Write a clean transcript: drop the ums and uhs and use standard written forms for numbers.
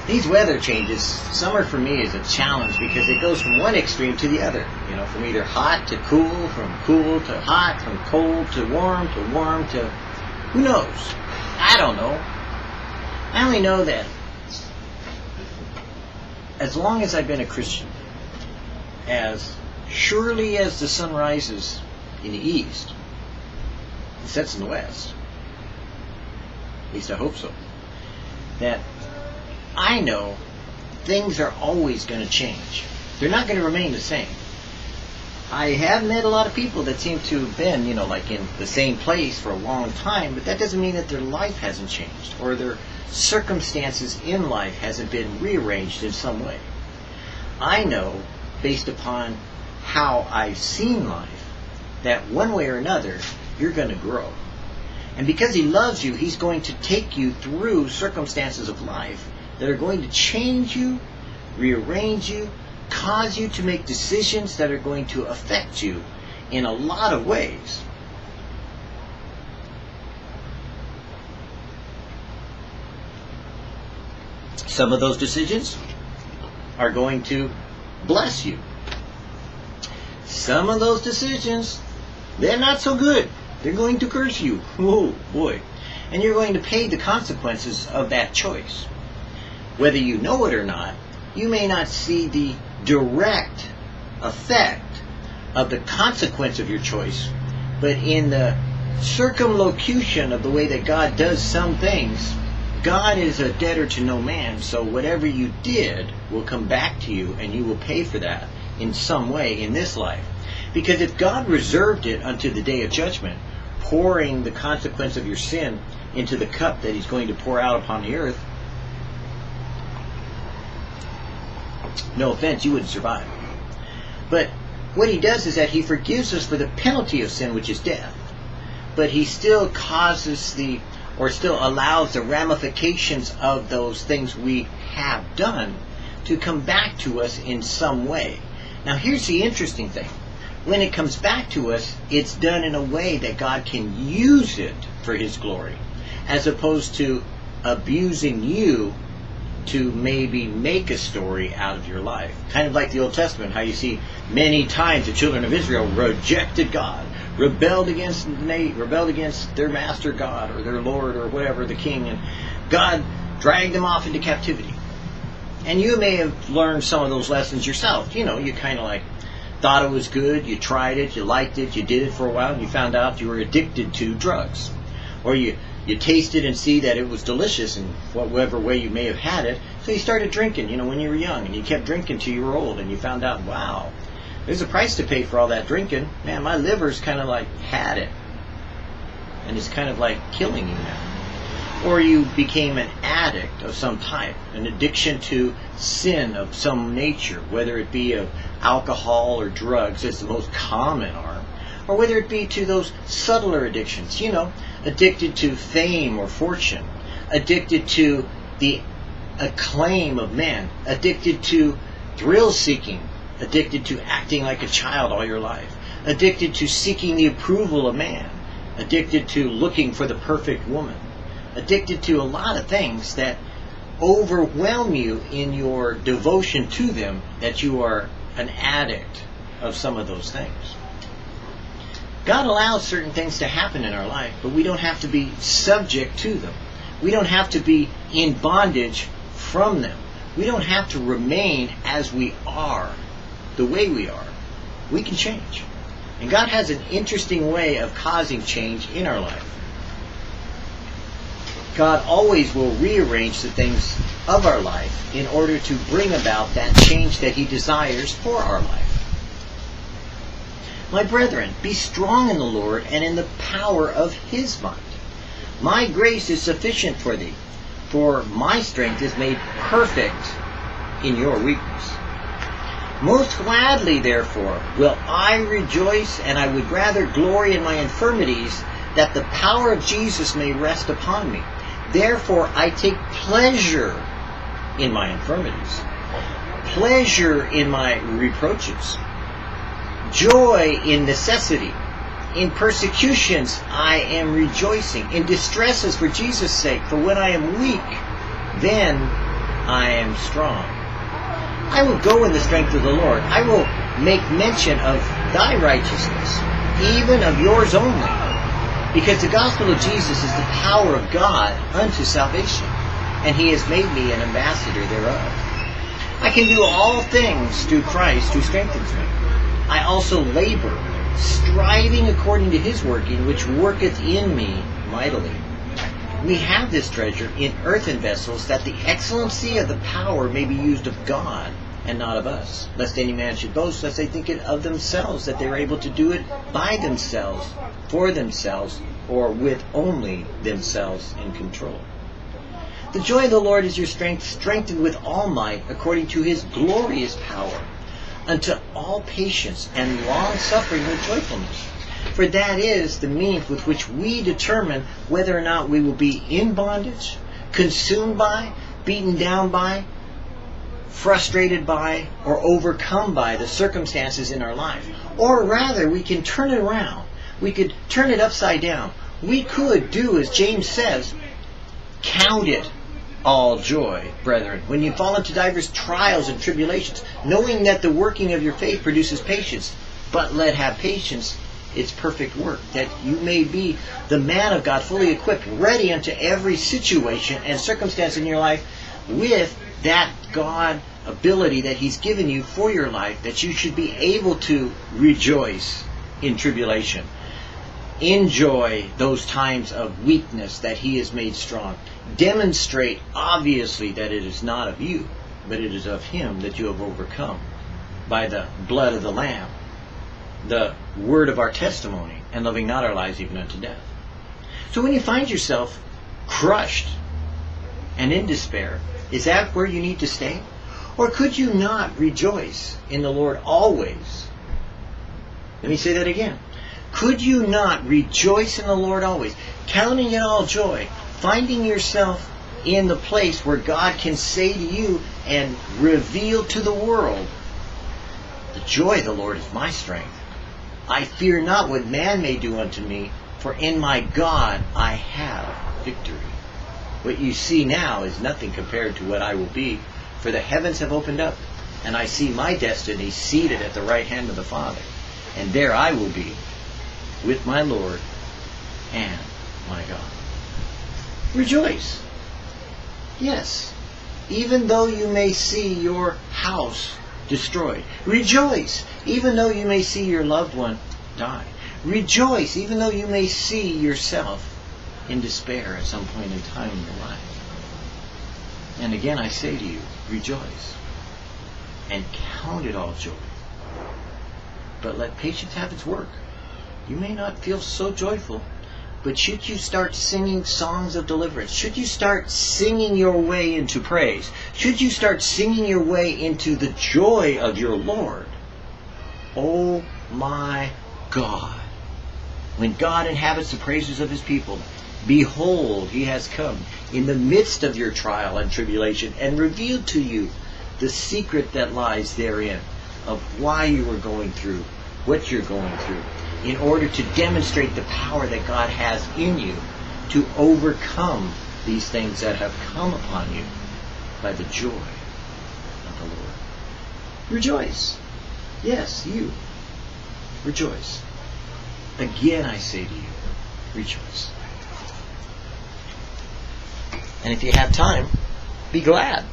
These weather changes, summer for me is a challenge because it goes from one extreme to the other. You know, from either hot to cool, from cool to hot, from cold to warm to who knows? I don't know. I only know that as long as I've been a Christian, as surely as the sun rises in the east, it sets in the west. At least I hope so. That I know things are always going to change. They're not going to remain the same. I have met a lot of people that seem to have been, you know, like in the same place for a long time, but that doesn't mean that their life hasn't changed or their circumstances in life hasn't been rearranged in some way. I know, based upon how I've seen life, that one way or another, you're going to grow. And because He loves you, He's going to take you through circumstances of life that are going to change you, rearrange you, cause you to make decisions that are going to affect you in a lot of ways. Some of those decisions are going to bless you. Some of those decisions, they're not so good. They're going to curse you. Oh boy. And you're going to pay the consequences of that choice. Whether you know it or not, you may not see the direct effect of the consequence of your choice, but in the circumlocution of the way that God does some things, God is a debtor to no man, so whatever you did will come back to you, and you will pay for that in some way in this life. Because if God reserved it unto the day of judgment, pouring the consequence of your sin into the cup that He's going to pour out upon the earth, no offense, you wouldn't survive. But what He does is that He forgives us for the penalty of sin, which is death. But He still still allows the ramifications of those things we have done to come back to us in some way. Now here's the interesting thing. When it comes back to us, it's done in a way that God can use it for His glory, as opposed to abusing you to maybe make a story out of your life. Kind of like the Old Testament, how you see many times the children of Israel rejected God, rebelled against their master God or their Lord or whatever, the king, and God dragged them off into captivity. And you may have learned some of those lessons yourself. You know, you kind of like thought it was good, you tried it, you liked it, you did it for a while, and you found out you were addicted to drugs. Or you tasted and see that it was delicious in whatever way you may have had it, so you started drinking, when you were young, and you kept drinking till you were old, and you found out, wow, there's a price to pay for all that drinking. Man, my liver's kind of like had it, and it's kind of like killing you now. Or you became an addict of some type, an addiction to sin of some nature, whether it be of alcohol or drugs, as the most common are, or whether it be to those subtler addictions, addicted to fame or fortune, addicted to the acclaim of men, addicted to thrill-seeking, addicted to acting like a child all your life, addicted to seeking the approval of man, addicted to looking for the perfect woman, addicted to a lot of things that overwhelm you in your devotion to them, that you are an addict of some of those things. God allows certain things to happen in our life, but we don't have to be subject to them. We don't have to be in bondage from them. We don't have to remain as we are, the way we are. We can change. And God has an interesting way of causing change in our life. God always will rearrange the things of our life in order to bring about that change that He desires for our life. My brethren, be strong in the Lord and in the power of His might. My grace is sufficient for thee, for my strength is made perfect in your weakness. Most gladly, therefore, will I rejoice, and I would rather glory in my infirmities, that the power of Jesus may rest upon me. Therefore, I take pleasure in my infirmities, pleasure in my reproaches, joy in necessity. In persecutions I am rejoicing, in distresses for Jesus' sake. For when I am weak, then I am strong. I will go in the strength of the Lord. I will make mention of thy righteousness, even of yours only. Because the gospel of Jesus is the power of God unto salvation, and he has made me an ambassador thereof. I can do all things through Christ who strengthens me. I also labor, striving according to his working, which worketh in me mightily. We have this treasure in earthen vessels, that the excellency of the power may be used of God, and not of us. Lest any man should boast, lest they think it of themselves, that they are able to do it by themselves, for themselves, or with only themselves in control. The joy of the Lord is your strength, strengthened with all might, according to his glorious power, unto all patience and long-suffering with joyfulness. For that is the means with which we determine whether or not we will be in bondage, consumed by, beaten down by, frustrated by, or overcome by the circumstances in our life. Or rather, we can turn it around. We could turn it upside down. We could do as James says, count it all joy, brethren, when you fall into divers trials and tribulations, knowing that the working of your faith produces patience. But let have patience its perfect work, that you may be the man of God, fully equipped, ready unto every situation and circumstance in your life, with that God ability that he's given you for your life, that you should be able to rejoice in tribulation. Enjoy those times of weakness that he has made strong. Demonstrate obviously that it is not of you, but it is of him that you have overcome by the blood of the Lamb, the word of our testimony, and loving not our lives even unto death. So when you find yourself crushed and in despair, is that where you need to stay? Or could you not rejoice in the Lord always? Let me say that again. Could you not rejoice in the Lord always, counting it all joy, finding yourself in the place where God can say to you and reveal to the world, the joy of the Lord is my strength. I fear not what man may do unto me, for in my God I have victory. What you see now is nothing compared to what I will be, for the heavens have opened up, and I see my destiny seated at the right hand of the Father, and there I will be, with my Lord and my God. Rejoice. Yes, even though you may see your house destroyed. Rejoice, even though you may see your loved one die. Rejoice, even though you may see yourself in despair at some point in time in your life. And again I say to you, rejoice, and count it all joy. But let patience have its work. You may not feel so joyful, but should you start singing songs of deliverance, should you start singing your way into praise, should you start singing your way into the joy of your Lord, oh my God, when God inhabits the praises of his people, behold, he has come in the midst of your trial and tribulation and revealed to you the secret that lies therein of why you are going through what you're going through, in order to demonstrate the power that God has in you to overcome these things that have come upon you by the joy of the Lord. Rejoice. Yes, you. Rejoice. Again I say to you, rejoice. And if you have time, be glad.